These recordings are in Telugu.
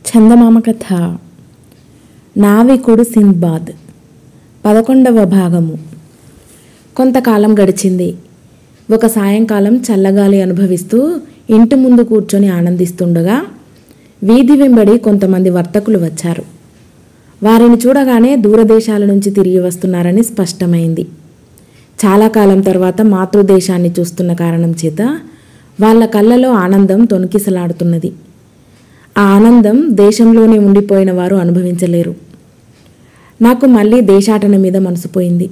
చందమామ కథ నావికుడు సింద్బాద్ 11వ భాగము. కొంతకాలం గడిచింది. ఒక సాయంకాలం చల్లగాలి అనుభవిస్తూ ఇంటి ముందు కూర్చొని ఆనందిస్తుండగా వీధి వెంబడి కొంతమంది వర్తకులు వచ్చారు. వారిని చూడగానే దూరదేశాల నుంచి తిరిగి వస్తున్నారని స్పష్టమైంది. చాలా కాలం తర్వాత మాతృదేశాన్ని చూస్తున్న కారణం చేత వాళ్ళ కళ్ళలో ఆనందం తొణికిసలాడుతున్నది. ఆ ఆనందం దేశంలోనే ఉండిపోయిన వారు అనుభవించలేరు. నాకు మళ్ళీ దేశాటన మీద మనసుపోయింది.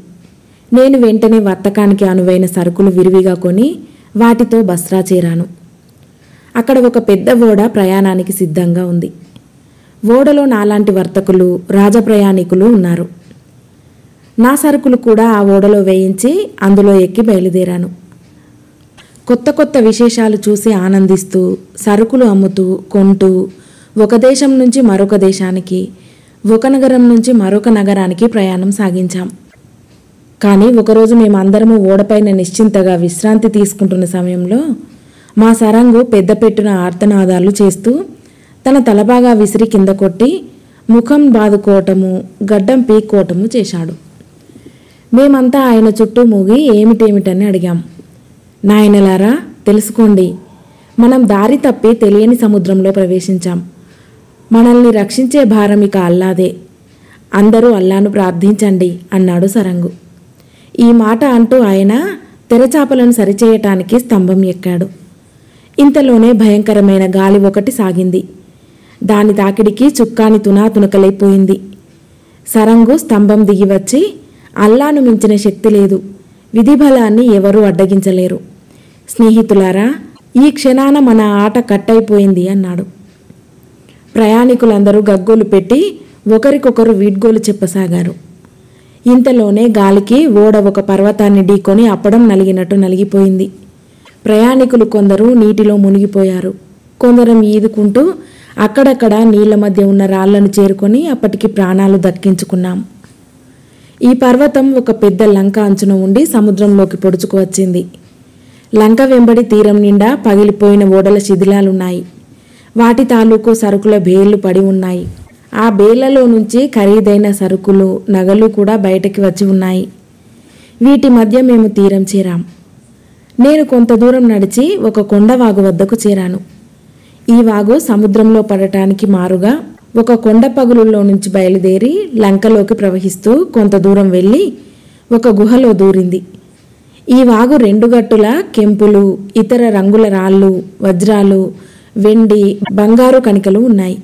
నేను వెంటనే వర్తకానికి అనువైన సరుకులు విరివిగా కొని వాటితో బస్రా చేరాను. అక్కడ ఒక పెద్ద ఓడ ప్రయాణానికి సిద్ధంగా ఉంది. ఓడలో నాలాంటి వర్తకులు, రాజప్రయాణికులు ఉన్నారు. నా సరుకులు కూడా ఆ ఓడలో వేయించి అందులో ఎక్కి బయలుదేరాను. కొత్త కొత్త విశేషాలు చూసి ఆనందిస్తూ, సరుకులు అమ్ముతూ, కొంటూ ఒక దేశం నుంచి మరొక దేశానికి, ఒక నగరం నుంచి మరొక నగరానికి ప్రయాణం సాగించాం. కానీ ఒకరోజు మేమందరము ఓడపైన నిశ్చింతగా విశ్రాంతి తీసుకుంటున్న సమయంలో మా సరంగు పెద్ద పెట్టున ఆర్తనాదాలు చేస్తూ తన తలబాగా విసిరి కింద కొట్టి ముఖం బాదుకోవటము, గడ్డం పీక్కోవటము చేశాడు. మేమంతా ఆయన చుట్టూ మూగి ఏమిటేమిటని అడిగాం. నాయనలారా, తెలుసుకోండి, మనం దారి తప్పి తెలియని సముద్రంలో ప్రవేశించాం. మనల్ని రక్షించే భారం ఇక అల్లాదే. అందరూ అల్లాను ప్రార్థించండి అన్నాడు సరంగు. ఈ మాట అంటూ ఆయన తెరచాపలను సరిచేయటానికి స్తంభం ఎక్కాడు. ఇంతలోనే భయంకరమైన గాలి ఒకటి సాగింది. దాని తాకిడికి చుక్కాని తునాతునకలైపోయింది. సరంగు స్తంభం దిగి వచ్చి, అల్లాను మించిన శక్తి లేదు, విధిబలాన్ని ఎవరూ అడ్డగించలేరు. స్నేహితులారా, ఈ క్షణాన మన ఆట కట్టయిపోయింది అన్నాడు. ప్రయాణికులందరూ గగ్గోలు పెట్టి ఒకరికొకరు వీడ్గోలు చెప్పసాగారు. ఇంతలోనే గాలికి ఓడ ఒక పర్వతాన్ని ఢీకొని అప్పడం నలిగినట్టు నలిగిపోయింది. ప్రయాణికులు కొందరు నీటిలో మునిగిపోయారు. కొందరం ఈదుకుంటూ అక్కడక్కడ నీళ్ల మధ్య ఉన్న రాళ్లను చేరుకొని అప్పటికి ప్రాణాలు దక్కించుకున్నాం. ఈ పర్వతం ఒక పెద్ద లంక అంచున ఉండి సముద్రంలోకి పొడుచుకు వచ్చింది. లంక వెంబడి తీరం నిండా పగిలిపోయిన ఓడల శిథిలాలున్నాయి. వాటి తాలూకు సరుకుల బేళ్లు పడి ఉన్నాయి. ఆ బేళ్లలో నుంచి ఖరీదైన సరుకులు, నగలు కూడా బయటకి వచ్చి ఉన్నాయి. వీటి మధ్య మేము తీరం చేరాం. నేను కొంత దూరం నడిచి ఒక కొండవాగు వద్దకు చేరాను. ఈ వాగు సముద్రంలో పడటానికి మారుగా ఒక కొండ పగులులో నుంచి బయలుదేరి లంకలోకి ప్రవహిస్తూ కొంత దూరం వెళ్ళి ఒక గుహలో దూరింది. ఈ వాగు రెండు గట్టుల కెంపులు, ఇతర రంగుల రాళ్ళు, వజ్రాలు, వెండి, బంగారు కణికలు ఉన్నాయి.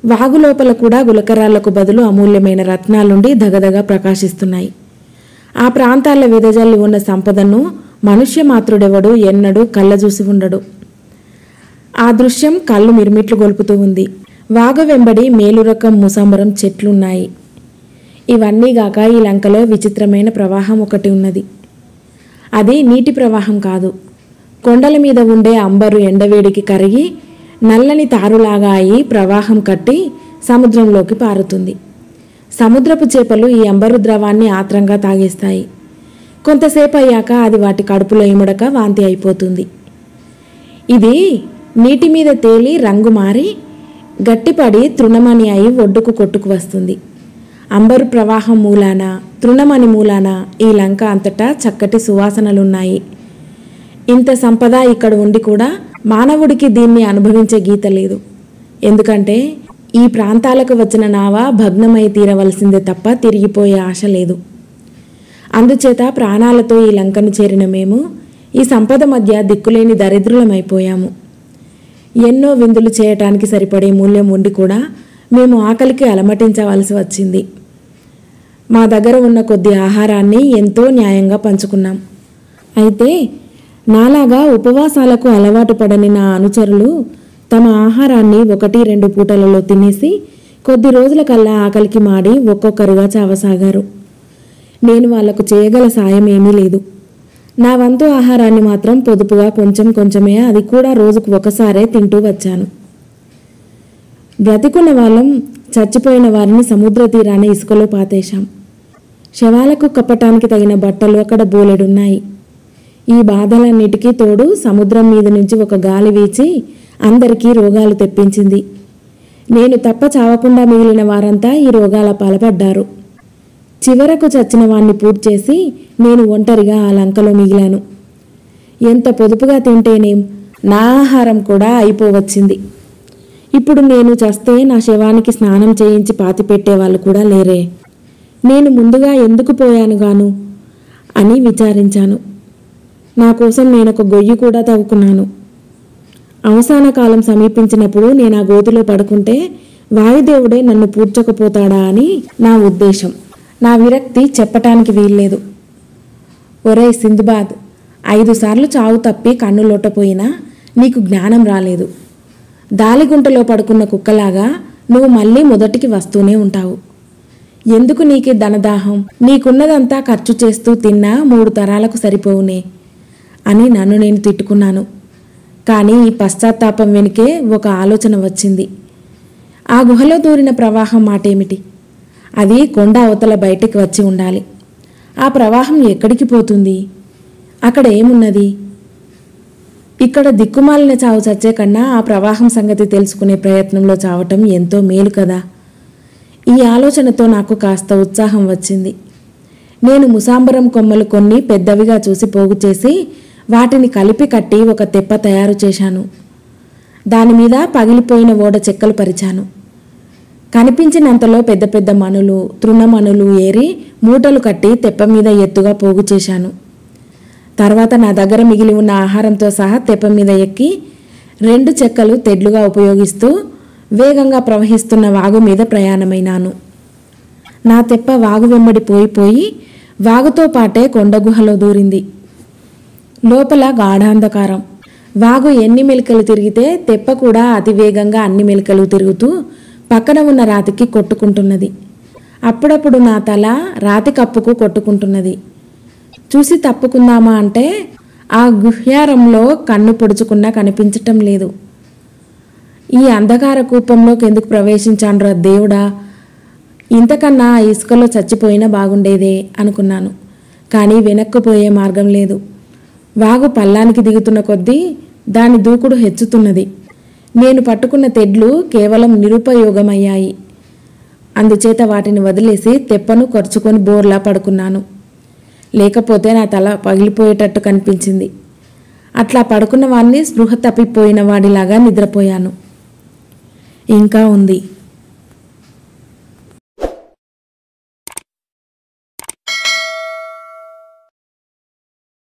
వాగు లోపల కూడా గులకరాళ్లకు బదులు అమూల్యమైన రత్నాలుండి దగదగా ప్రకాశిస్తున్నాయి. ఆ ప్రాంతాల వెదజల్లి ఉన్న సంపదను మనుష్య మాత్రుడెవడు ఎన్నడూ కళ్ళజూసి ఉండడు. ఆ దృశ్యం కళ్ళు మిరుమిట్లు గొలుపుతూ ఉంది. వాగు వెంబడి మేలురకం ముసంబరం చెట్లున్నాయి. ఇవన్నీ గాక ఈ లంకలో విచిత్రమైన ప్రవాహం ఒకటి ఉన్నది. అది నీటి ప్రవాహం కాదు. కొండల మీద ఉండే అంబరు ఎండవేడికి కరిగి నల్లని తారులాగా అయి ప్రవాహం కట్టి సముద్రంలోకి పారుతుంది. సముద్రపు చేపలు ఈ అంబరు ద్రవాన్ని ఆత్రంగా తాగేస్తాయి. కొంతసేపు అయ్యాక అది వాటి కడుపులో ఇముడక వాంతి అయిపోతుంది. ఇది నీటి మీద తేలి రంగు మారి గట్టిపడి తృణమణి అయి ఒడ్డుకు కొట్టుకు వస్తుంది. అంబరు ప్రవాహం మూలాన, తృణమణి మూలాన ఈ లంక అంతటా చక్కటి సువాసనలున్నాయి. ఇంత సంపద ఇక్కడ ఉండి కూడా మానవుడికి దీన్ని అనుభవించే గీత లేదు. ఎందుకంటే ఈ ప్రాంతాలకు వచ్చిన నావ భగ్నమై తీరవలసిందే తప్ప తిరిగిపోయే ఆశ లేదు. అందుచేత ప్రాణాలతో ఈ లంకను చేరిన మేము ఈ సంపద మధ్య దిక్కులేని దరిద్రులమైపోయాము. ఎన్నో విందులు చేయటానికి సరిపడే మూల్యం ఉండి కూడా మేము ఆకలికి అలమటించవలసి వచ్చింది. మా దగ్గర ఉన్న కొద్ది ఆహారాన్ని ఎంతో న్యాయంగా పంచుకున్నాం. అయితే నాలాగా ఉపవాసాలకు అలవాటు పడని నా అనుచరులు తమ ఆహారాన్ని 1-2 పూటలలో తినేసి కొద్ది రోజులకల్లా ఆకలికి మాడి ఒక్కొక్కరుగా చావసాగారు. నేను వాళ్లకు చేయగల సాయం ఏమీ లేదు. నా వంతు ఆహారాన్ని మాత్రం పొదుపుగా కొంచెం కొంచెమే, అది కూడా రోజుకు ఒకసారే తింటూ వచ్చాను. బ్రతికున్న వాళ్ళం చచ్చిపోయిన వారిని సముద్ర తీరాన ఇసుకలో పాతేశాం. శవాలకు కప్పటానికి తగిన బట్టలు అక్కడ బోలెడున్నాయి. ఈ బాధలన్నిటికీ తోడు సముద్రం మీద నుంచి ఒక గాలి వీచి అందరికీ రోగాలు తెప్పించింది. నేను తప్ప చావకుండా మిగిలిన వారంతా ఈ రోగాల పాల్పడ్డారు. చివరకు చచ్చిన వాణ్ణి పూర్తి చేసి నేను ఒంటరిగా ఆ లంకలో మిగిలాను. ఎంత పొదుపుగా తింటేనేం, నా ఆహారం కూడా అయిపోవచ్చింది. ఇప్పుడు నేను చస్తే నా శవానికి స్నానం చేయించి పాతిపెట్టేవాళ్ళు కూడా లేరే. నేను ముందుగా ఎందుకు పోయానుగాను అని విచారించాను. నా కోసం నేనొక గొయ్యి కూడా తవ్వుకున్నాను. అవసాన కాలం సమీపించినప్పుడు నేను ఆ గోతిలో పడుకుంటే వాయుదేవుడే నన్ను పూడ్చకపోతాడా అని నా ఉద్దేశం. నా విరక్తి చెప్పటానికి వీల్లేదు. ఒరేయ్ సింధుబాద్, 5 సార్లు చావు తప్పి కన్ను లోటపోయినా నీకు జ్ఞానం రాలేదు. దాలిగుంటలో పడుకున్న కుక్కలాగా నువ్వు మళ్ళీ మొదటికి వస్తూనే ఉంటావు. ఎందుకు నీకు ధనదాహం? నీకున్నదంతా ఖర్చు చేస్తూ తిన్నా 3 తరాలకు సరిపోవునే అని నన్ను నేను తిట్టుకున్నాను. కానీ ఈ పశ్చాత్తాపం వెనుకే ఒక ఆలోచన వచ్చింది. ఆ గుహలో దూరిన ప్రవాహం మాటేమిటి? అది కొండ అవతల బయటికి వచ్చి ఉండాలి. ఆ ప్రవాహం ఎక్కడికి పోతుంది? అక్కడ ఏమున్నది? ఇక్కడ దిక్కుమాలిన చావు చచ్చే కన్నా ఆ ప్రవాహం సంగతి తెలుసుకునే ప్రయత్నంలో చావటం ఎంతో మేలు కదా. ఈ ఆలోచనతో నాకు కాస్త ఉత్సాహం వచ్చింది. నేను ముసాంబరం కొమ్మలు కొన్ని పెద్దవిగా చూసి పోగు చేసి వాటిని కలిపి కట్టి ఒక తెప్ప తయారు చేశాను. దానిమీద పగిలిపోయిన ఓడ చెక్కలు పరిచాను. కనిపించినంతలో పెద్ద పెద్ద మనులు, తృణమనులు ఏరి మూటలు కట్టి తెప్ప మీద ఎత్తుగా పోగు చేశాను. తర్వాత నా దగ్గర మిగిలి ఉన్న ఆహారంతో సహా తెప్ప మీద ఎక్కి 2 చెక్కలు తెడ్లుగా ఉపయోగిస్తూ వేగంగా ప్రవహిస్తున్న వాగు మీద ప్రయాణమైనాను. నా తెప్ప వాగు వెంబడి పోయి వాగుతో పాటే కొండగుహలో దూరింది. లోపల గాఢాంధకారం. వాగు ఎన్ని మెలికలు తిరిగితే తెప్ప కూడా అతివేగంగా అన్ని మెలికలు తిరుగుతూ పక్కన ఉన్న రాతికి కొట్టుకుంటున్నది. అప్పుడప్పుడు నా తల రాతి కప్పుకు కొట్టుకుంటున్నది. చూసి తప్పుకుందామా అంటే ఆ గుహ్యారంలో కన్ను పొడుచుకున్నా కనిపించటం లేదు. ఈ అంధకార కూపంలోకి ఎందుకు ప్రవేశించానురా దేవుడా, ఇంతకన్నా ఇసుకలో చచ్చిపోయినా బాగుండేదే అనుకున్నాను. కానీ వెనక్కుపోయే మార్గం లేదు. వాగు పల్లానికి దిగుతున్న కొద్దీ దాని దూకుడు హెచ్చుతున్నది. నేను పట్టుకున్న తెడ్లు కేవలం నిరుపయోగమయ్యాయి. అందుచేత వాటిని వదిలేసి తెప్పను ఖర్చుకొని బోర్లా పడుకున్నాను. లేకపోతే నా తల పగిలిపోయేటట్టు కనిపించింది. అట్లా పడుకున్న వాడిని స్పృహ తప్పిపోయిన వాడిలాగా నిద్రపోయాను. ఇంకా ఉంది.